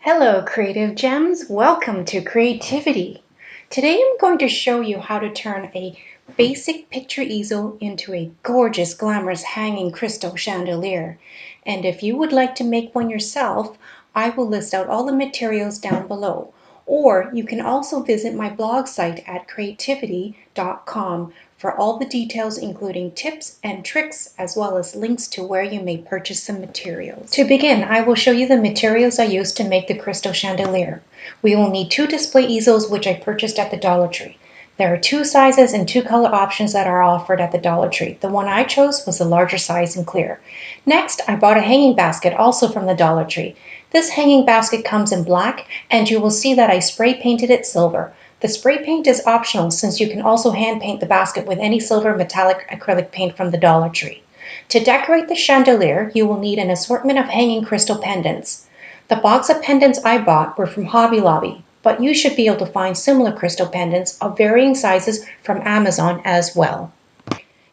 Hello, creative gems. Welcome to Creativity. Today I'm going to show you how to turn a basic picture easel into a gorgeous, glamorous hanging crystal chandelier. And if you would like to make one yourself, I will list out all the materials down below. Or you can also visit my blog site at creativdiy.com for all the details, including tips and tricks, as well as links to where you may purchase some materials. To begin, I will show you the materials I used to make the crystal chandelier. We will need 2 display easels, which I purchased at the Dollar Tree. There are 2 sizes and 2 color options that are offered at the Dollar Tree. The one I chose was the larger size in clear. Next, I bought a hanging basket, also from the Dollar Tree. This hanging basket comes in black, and you will see that I spray painted it silver. The spray paint is optional, since you can also hand paint the basket with any silver metallic acrylic paint from the Dollar Tree. To decorate the chandelier, you will need an assortment of hanging crystal pendants. The box of pendants I bought were from Hobby Lobby, but you should be able to find similar crystal pendants of varying sizes from Amazon as well.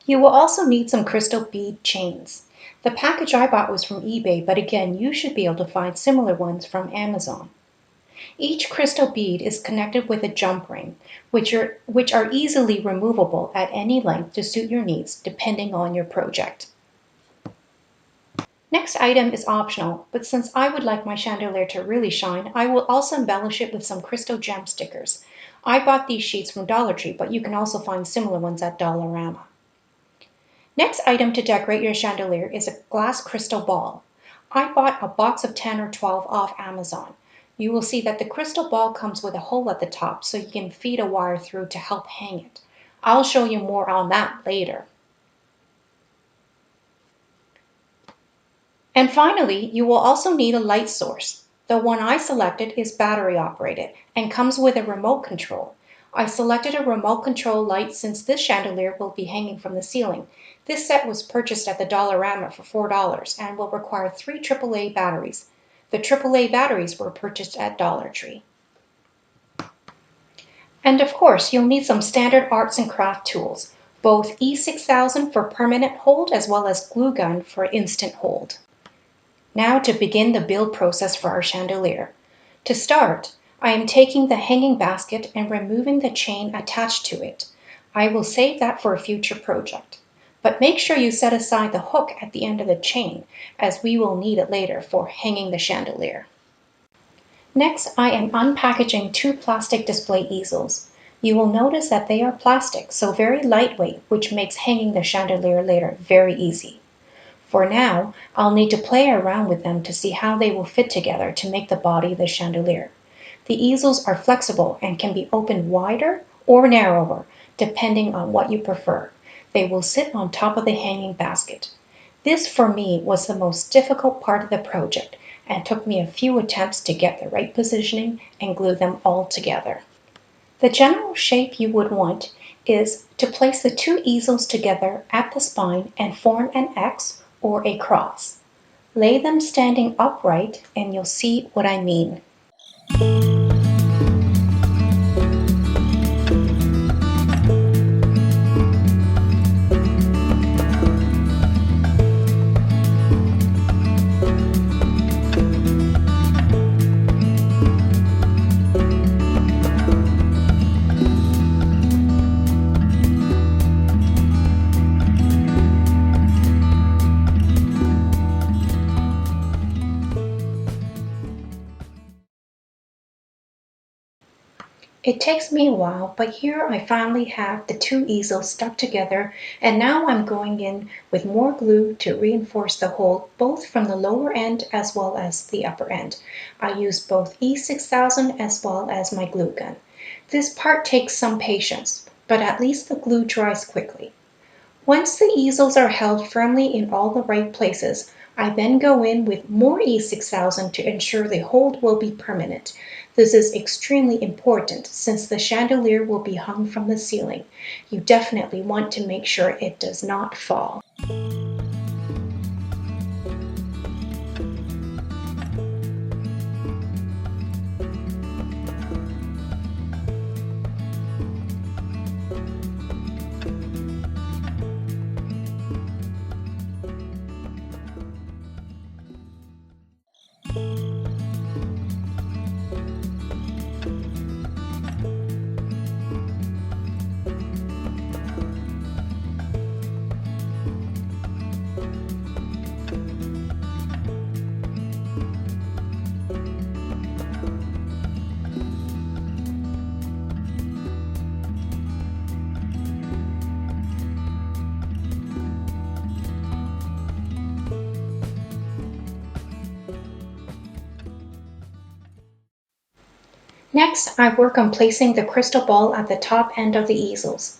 You will also need some crystal bead chains. The package I bought was from eBay, but again, you should be able to find similar ones from Amazon. Each crystal bead is connected with a jump ring, which are easily removable at any length to suit your needs, depending on your project. Next item is optional, but since I would like my chandelier to really shine, I will also embellish it with some crystal gem stickers. I bought these sheets from Dollar Tree, but you can also find similar ones at Dollarama. Next item to decorate your chandelier is a glass crystal ball. I bought a box of 10 or 12 off Amazon. You will see that the crystal ball comes with a hole at the top, so you can feed a wire through to help hang it. I'll show you more on that later. And finally, you will also need a light source. The one I selected is battery operated and comes with a remote control. I selected a remote control light since this chandelier will be hanging from the ceiling. This set was purchased at the Dollarama for $4 and will require 3 AAA batteries. The AAA batteries were purchased at Dollar Tree. And of course, you'll need some standard arts and craft tools, both E6000 for permanent hold as well as glue gun for instant hold. Now to begin the build process for our chandelier. To start, I am taking the hanging basket and removing the chain attached to it. I will save that for a future project. But make sure you set aside the hook at the end of the chain, as we will need it later for hanging the chandelier. Next, I am unpackaging 2 plastic display easels. You will notice that they are plastic, so very lightweight, which makes hanging the chandelier later very easy. For now, I'll need to play around with them to see how they will fit together to make the body of the chandelier. The easels are flexible and can be opened wider or narrower, depending on what you prefer. They will sit on top of the hanging basket. This, for me, was the most difficult part of the project and took me a few attempts to get the right positioning and glue them all together. The general shape you would want is to place the 2 easels together at the spine and form an X or a cross. Lay them standing upright and you'll see what I mean. It takes me a while, but here I finally have the 2 easels stuck together, and now I'm going in with more glue to reinforce the hold both from the lower end as well as the upper end. I used both E6000 as well as my glue gun. This part takes some patience, but at least the glue dries quickly. Once the easels are held firmly in all the right places, I then go in with more E6000 to ensure the hold will be permanent. This is extremely important since the chandelier will be hung from the ceiling. You definitely want to make sure it does not fall. Next, I work on placing the crystal ball at the top end of the easels.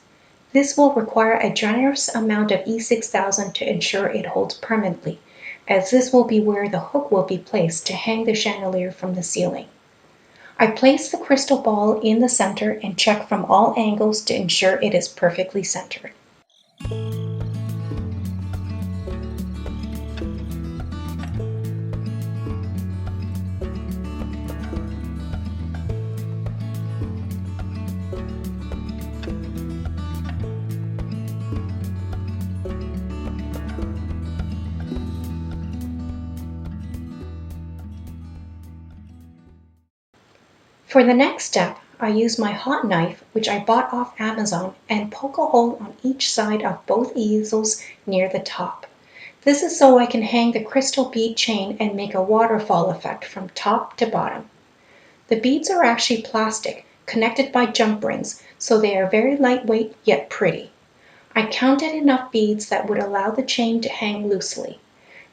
This will require a generous amount of E6000 to ensure it holds permanently, as this will be where the hook will be placed to hang the chandelier from the ceiling. I place the crystal ball in the center and check from all angles to ensure it is perfectly centered. For the next step, I use my hot knife, which I bought off Amazon, and poke a hole on each side of both easels near the top. This is so I can hang the crystal bead chain and make a waterfall effect from top to bottom. The beads are actually plastic, connected by jump rings, so they are very lightweight yet pretty. I counted enough beads that would allow the chain to hang loosely.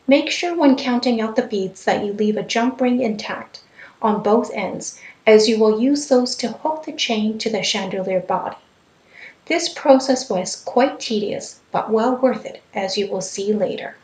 Make sure when counting out the beads that you leave a jump ring intact on both ends, as you will use those to hook the chain to the chandelier body. This process was quite tedious, but well worth it, as you will see later.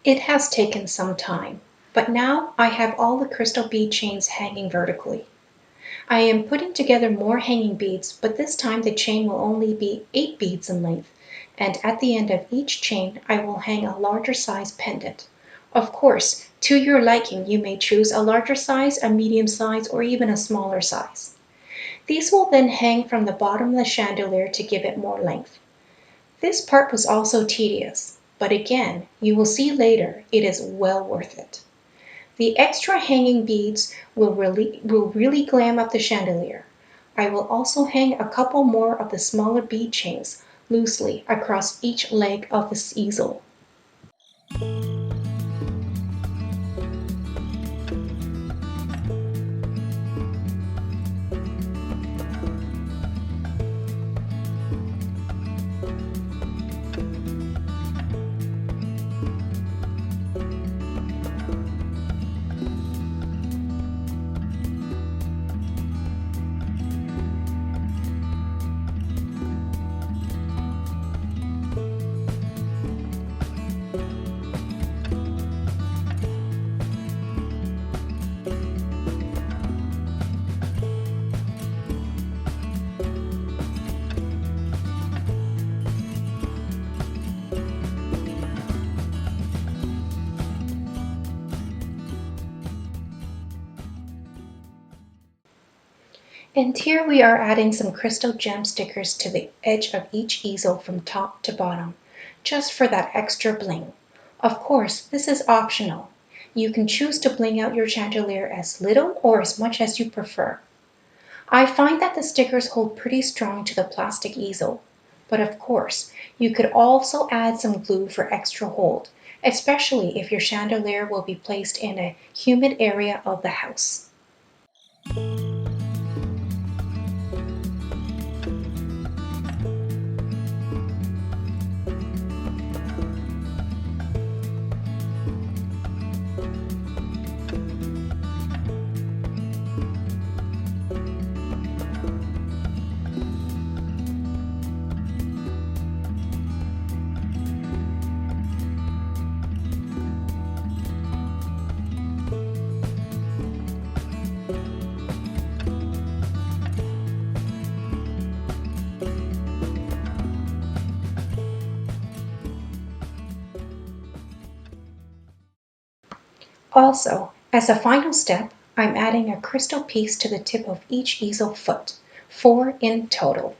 It has taken some time, but now I have all the crystal bead chains hanging vertically. I am putting together more hanging beads, but this time the chain will only be 8 beads in length, and at the end of each chain I will hang a larger size pendant. Of course, to your liking you may choose a larger size, a medium size, or even a smaller size. These will then hang from the bottom of the chandelier to give it more length. This part was also tedious, but again, you will see later it is well worth it. The extra hanging beads will really glam up the chandelier. I will also hang a couple more of the smaller bead chains loosely across each leg of this easel. And here we are adding some crystal gem stickers to the edge of each easel from top to bottom, just for that extra bling. Of course, this is optional. You can choose to bling out your chandelier as little or as much as you prefer. I find that the stickers hold pretty strong to the plastic easel, but of course, you could also add some glue for extra hold, especially if your chandelier will be placed in a humid area of the house. Also, as a final step, I'm adding a crystal piece to the tip of each easel foot, 4 in total.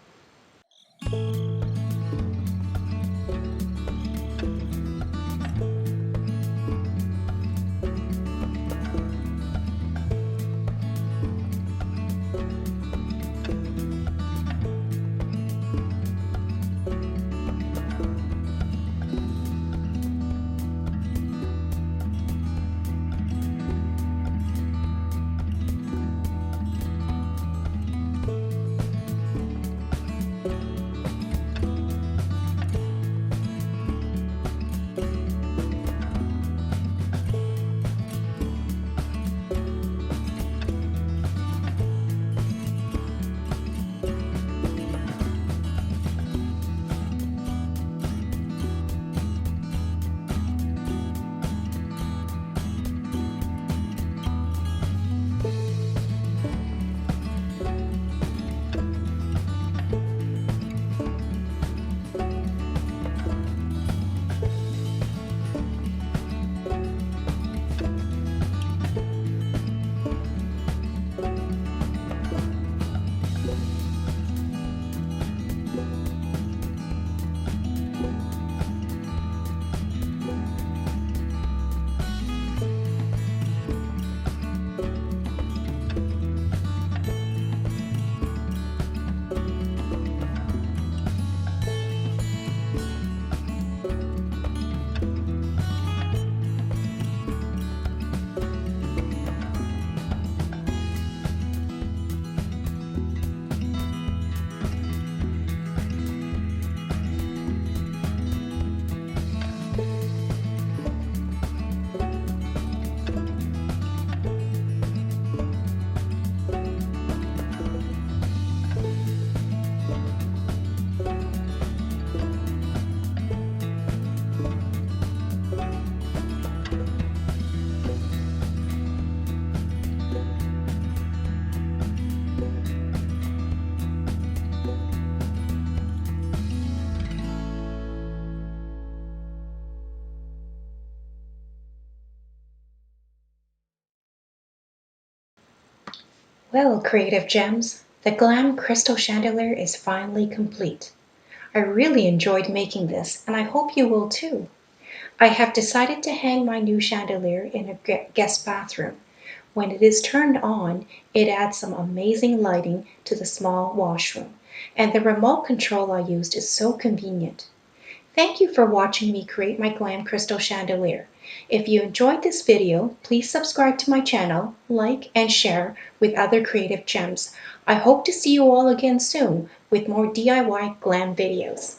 Well, creative gems, the glam crystal chandelier is finally complete. I really enjoyed making this, and I hope you will too. I have decided to hang my new chandelier in a guest bathroom. When it is turned on, it adds some amazing lighting to the small washroom, and the remote control I used is so convenient. Thank you for watching me create my glam crystal chandelier. If you enjoyed this video, please subscribe to my channel, like, and share with other creative gems. I hope to see you all again soon with more DIY glam videos.